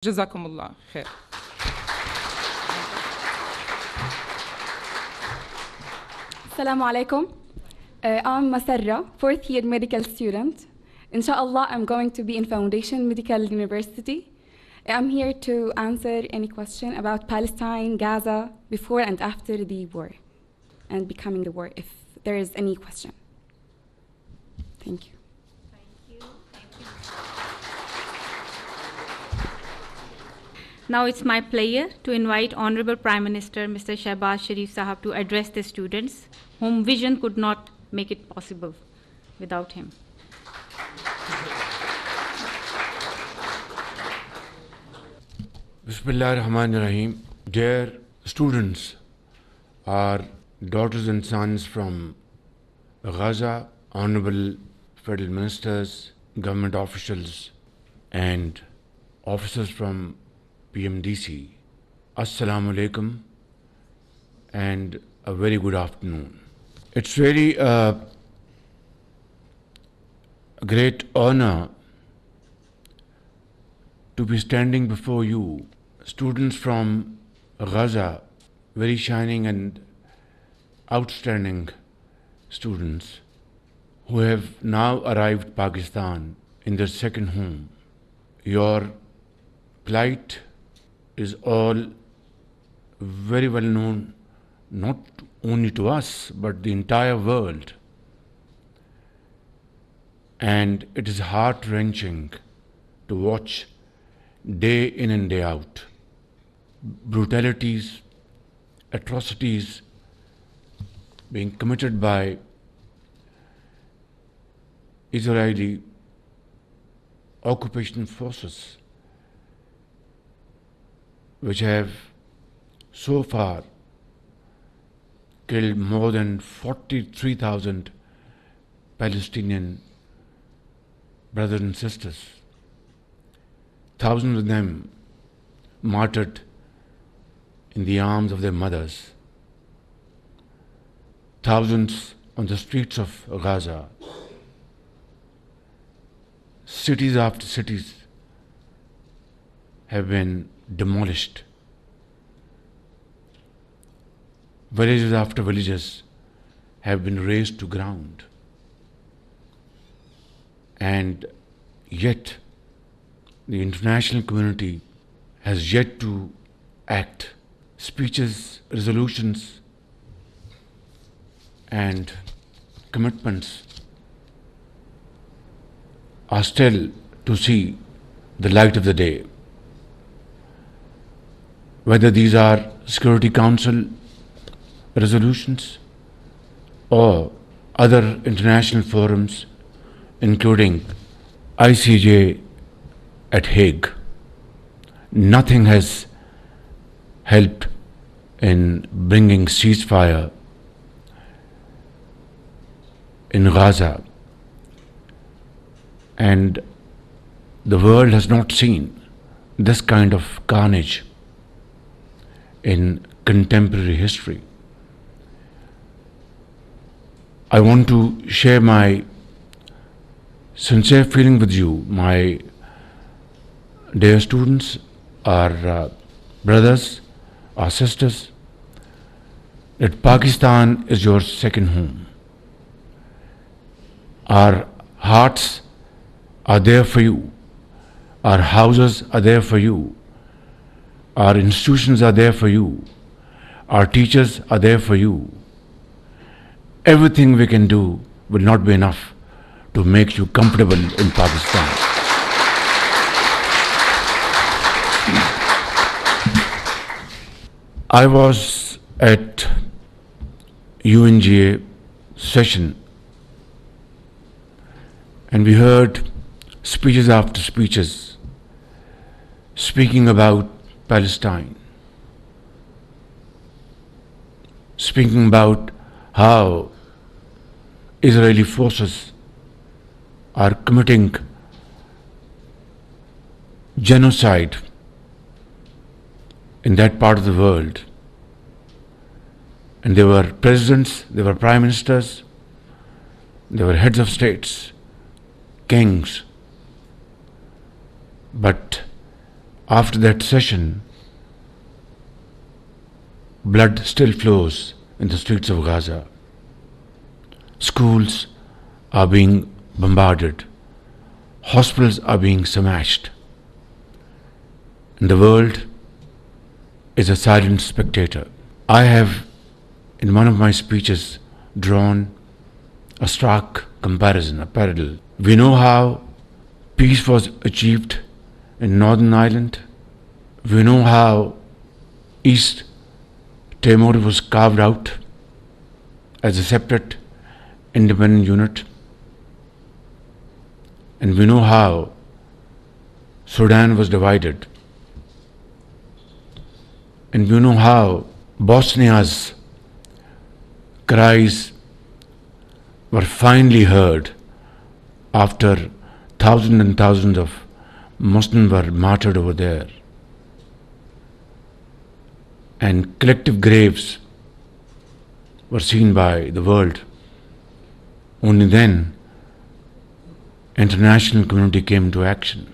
Jazakumullah khair. Assalamu alaikum. I'm Masarra, fourth year medical student. Inshallah, I'm going to be in Foundation Medical University. I'm here to answer any question about Palestine, Gaza, before and after the war, and becoming the war, if there is any question. Thank you. Now it's my pleasure to invite Honorable Prime Minister Mr. Shehbaz Sharif Sahab to address the students, whom vision could not make it possible without him. Rahim. Dear students, our daughters and sons from Gaza, honorable federal ministers, government officials, and officers from PMDC, Assalamu alaikum and a very good afternoon. It's really a great honor to be standing before you, students from Gaza, very shining and outstanding students who have now arrived Pakistan in their second home. Your plight is all very well known, not only to us, but the entire world. And it is heart-wrenching to watch day in and day out brutalities, atrocities being committed by Israeli occupation forces, which have so far killed more than 43,000 Palestinian brothers and sisters. Thousands of them martyred in the arms of their mothers. Thousands on the streets of Gaza. Cities after cities have been demolished. Villages after villages have been razed to ground. And yet, the international community has yet to act. Speeches, resolutions, and commitments are still to see the light of the day. Whether these are Security Council resolutions or other international forums, including ICJ at Hague, nothing has helped in bringing ceasefire in Gaza. And the world has not seen this kind of carnage in contemporary history. I want to share my sincere feeling with you, my dear students, our brothers, our sisters, that Pakistan is your second home. Our hearts are there for you. Our houses are there for you. Our institutions are there for you. Our teachers are there for you. Everything we can do will not be enough to make you comfortable in Pakistan. I was at UNGA session and we heard speeches after speeches speaking about Palestine, speaking about how Israeli forces are committing genocide in that part of the world. And there were presidents, there were prime ministers, there were heads of states, kings. But after that session, blood still flows in the streets of Gaza. Schools are being bombarded. Hospitals are being smashed. And the world is a silent spectator. I have, in one of my speeches, drawn a stark comparison, a parallel. We know how peace was achieved in Northern Ireland. We know how East Timor was carved out as a separate independent unit. And we know how Sudan was divided. And we know how Bosnia's cries were finally heard after thousands and thousands of Muslims were martyred over there. And collective graves were seen by the world. Only then international community came into action.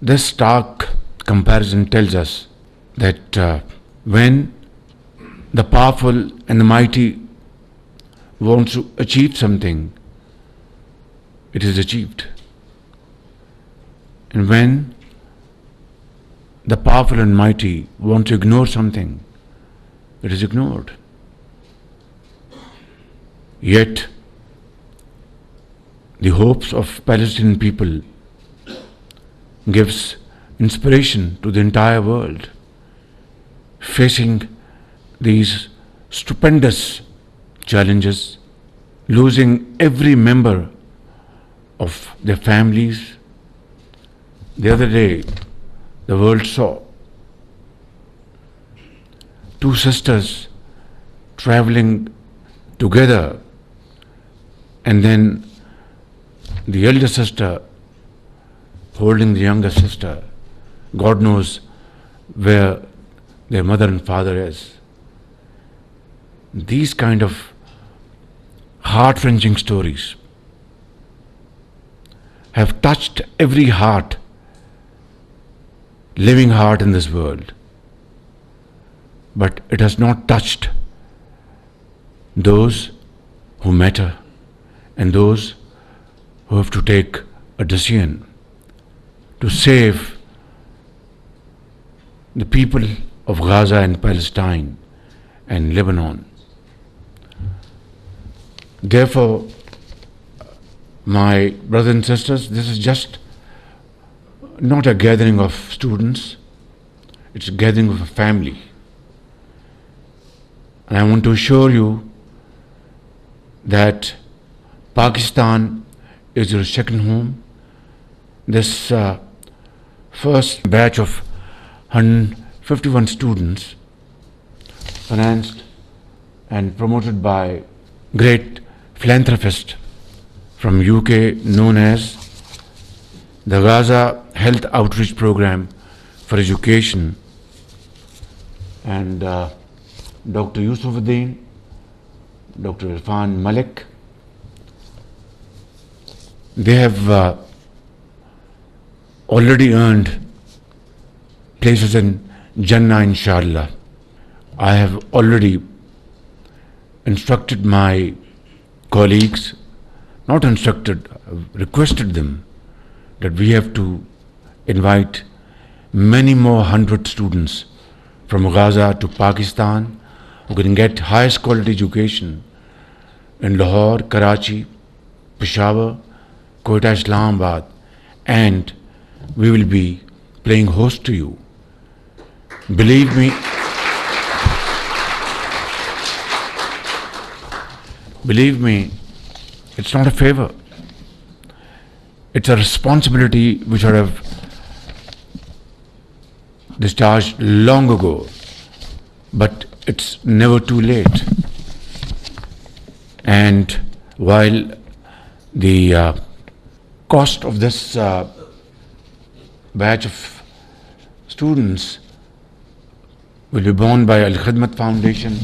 This stark comparison tells us that when the powerful and the mighty wants to achieve something, it is achieved. And when the powerful and mighty want to ignore something, it is ignored. Yet, the hopes of Palestinian people gives inspiration to the entire world, facing these stupendous challenges, losing every member of their families. The other day, the world saw two sisters traveling together, and then the elder sister holding the younger sister. God knows where their mother and father is. These kind of heart-wrenching stories have touched every heart, living heart in this world. But it has not touched those who matter and those who have to take a decision to save the people of Gaza and Palestine and Lebanon. Therefore, my brothers and sisters, this is just not a gathering of students, it's a gathering of a family. And I want to assure you that Pakistan is your second home. This first batch of 151 students, financed and promoted by great philanthropist from UK known as the Gaza Health Outreach Program for Education, and Dr. Yusufuddin, Dr. Irfan Malik. They have already earned places in Jannah, inshallah. I have already instructed my colleagues, not instructed, requested them that we have to invite many more 100 students from Gaza to Pakistan who can get highest quality education in Lahore, Karachi, Peshawar, Quetta, Islamabad, and we will be playing host to you. Believe me, it's not a favor. It's a responsibility which I have discharged long ago, but it's never too late. And while the cost of this batch of students will be borne by Al Khidmat Foundation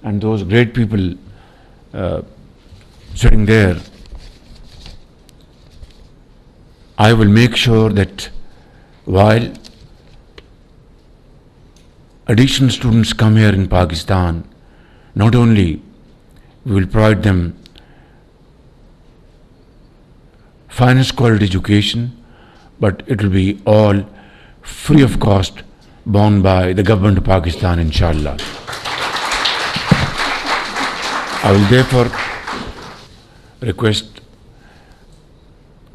and those great people sitting there, I will make sure that while additional students come here in Pakistan, not only we will provide them finest quality education, but it will be all free of cost, borne by the government of Pakistan, inshallah. I will therefore request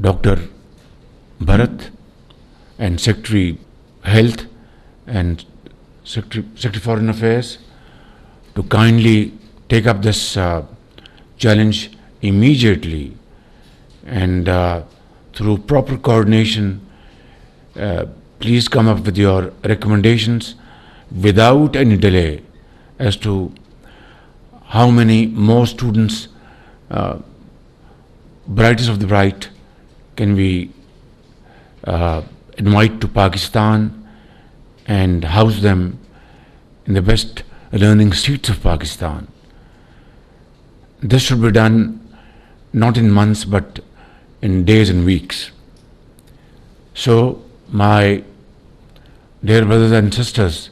Dr. Bharat and Secretary Health and Secretary Foreign Affairs to kindly take up this challenge immediately, and through proper coordination, please come up with your recommendations without any delay as to how many more students, brightest of the bright, can we invite to Pakistan and house them in the best learning seats of Pakistan. This should be done not in months but in days and weeks. So, my dear brothers and sisters,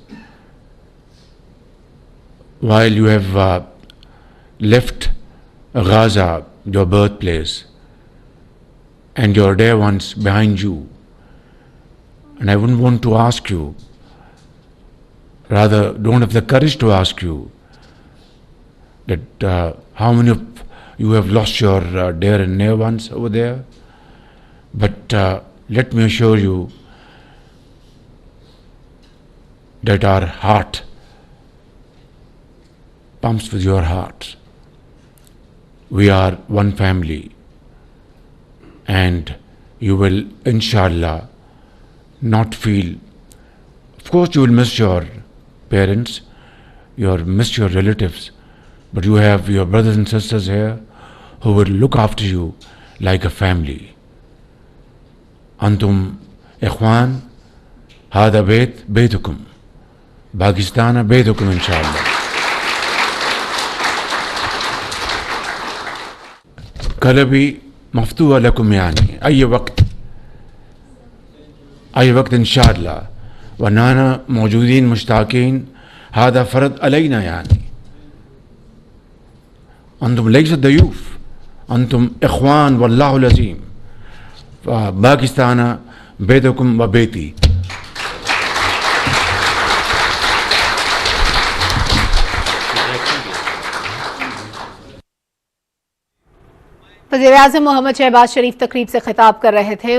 while you have left Gaza, your birthplace, and your dear ones behind you, and I wouldn't want to ask you, rather don't have the courage to ask you, that how many of you have lost your dear and near ones over there. But let me assure you that our heart pumps with your heart. We are one family, and you will, inshallah, not feel. Of course, you will miss your parents, you will miss your relatives, but you have your brothers and sisters here who will look after you like a family. Antum ikhwan, hada bayt baytukum, Pakistan baytukum, inshallah. قلبي مفتوح لكم يعني أي وقت إن شاء الله، ونحن موجودين مشتاقين، هذا فرض علينا يعني. أنتم ليس ضيوف، أنتم إخوان والله العظيم، فباكستان بيتكم وبيتي. वज़ीर-ए-आज़म मोहम्मद शहबाज शरीफ तकरीब से खिताब कर रहे थे।